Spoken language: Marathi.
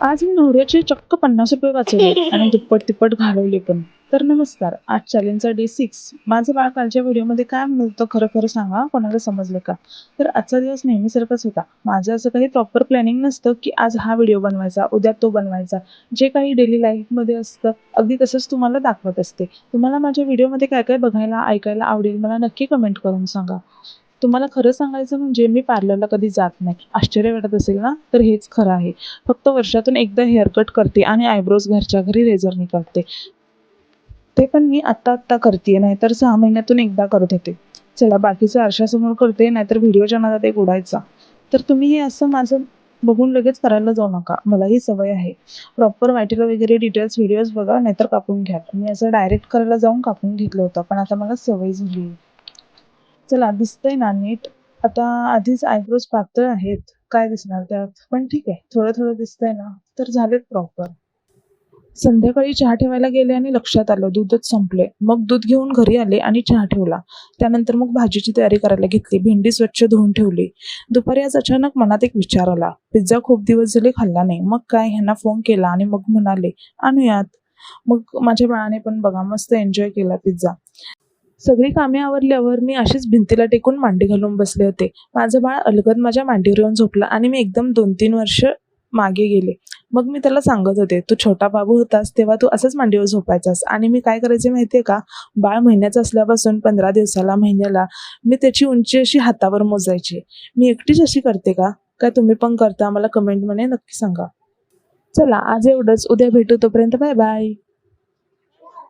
आज मी नवऱ्याचे चक्क 50 रुपये वाचवले आणि दुप्पट तिप्पट घालवले पण. तर नमस्कार, आज चॅलेंजचा डे 6. माझं बाळ कालच्या व्हिडिओमध्ये काय म्हणत होतं खरं खरं सांगा, कोणाला समजलं का? तर आजचा दिवस नेहमीसारखाच होता. माझं असं काही प्रॉपर प्लॅनिंग नसतं की आज हा व्हिडिओ बनवायचा, उद्या तो बनवायचा. जे काही डेली लाईफमध्ये असतं अगदी तसंच तुम्हाला दाखवत असते. तुम्हाला माझ्या व्हिडिओमध्ये काय काय बघायला, ऐकायला आवडेल मला नक्की कमेंट करून सांगा. तुम्हाला खरं सांगायचं म्हणजे मी पार्लरला कधी जात नाही. आश्चर्य वाटत असेल ना? तर हेच खरं आहे. फक्त वर्षातून एकदा हेअरकट करते आणि आयब्रोज घरच्या घरी रेझरने करते. ते पण मी आत्ता करते, नाहीतर 6 महिन्यातून एकदा करत होते. चला बाकीचं आरशासमोर करते, नाहीतर व्हिडिओच्या नादात एक उडायचा. तर तुम्ही हे असं माझं बघून लगेच करायला जाऊ नका. मला ही सवय आहे. प्रॉपर वाटेला वगैरे डिटेल्स व्हिडिओज बघा, नाहीतर कापून घ्या. मी असं डायरेक्ट करायला जाऊन कापून घेतलं होतं, पण आता मला सवय झाली. चला दिसतंय ना नीट? आता आधीच आयब्रोज पातळ आहेत. काय दिसणार त्यात? पण ठीक आहे. थोडं-थोडं दिसतंय ना, तर झालेत प्रॉपर. संध्याकाळी चहा ठेवायला गेले आणि लक्षात आलं दूधच संपले. मग दूध घेऊन घरी आले आणि चहा ठेवला. त्यानंतर मग भाजीची तयारी करायला घेतली. भेंडी स्वच्छ धुवून ठेवली. दुपारी आज अचानक मनात एक विचार आला. पिझ्झा खूप दिवस झाले खाल्ला नाही. मग काय ह्यांना फोन केला आणि मग म्हणाले, "आणूयात." मग माझ्या बाळाने पण बघा मस्त एन्जॉय केला पिझ्झा. सगळी कामे आवरल्यावर मी अशीच भिंतीला टेकून मांडी घालून बसले होते. माझं बाळ अलगद माझ्या मांडीवर येऊन झोपलं आणि मी एकदम 2-3 वर्ष मागे गेले. मग मी त्याला सांगत होते, "तू छोटा बाबू होतास तेव्हा तू असंच मांडीवर झोपायचास." आणि मी काय करायचे माहिती आहे का? बाळ महिन्याचं असल्यापासून 15 दिवसाला, महिन्याला मी त्याची उंची अशी हातावर मोजायची. मी एकटीच अशी करते का? काय तुम्ही पण करता? मला कमेंटमध्ये नक्की सांगा. चला आज एवढंच. उद्या भेटू. तोपर्यंत बाय बाय.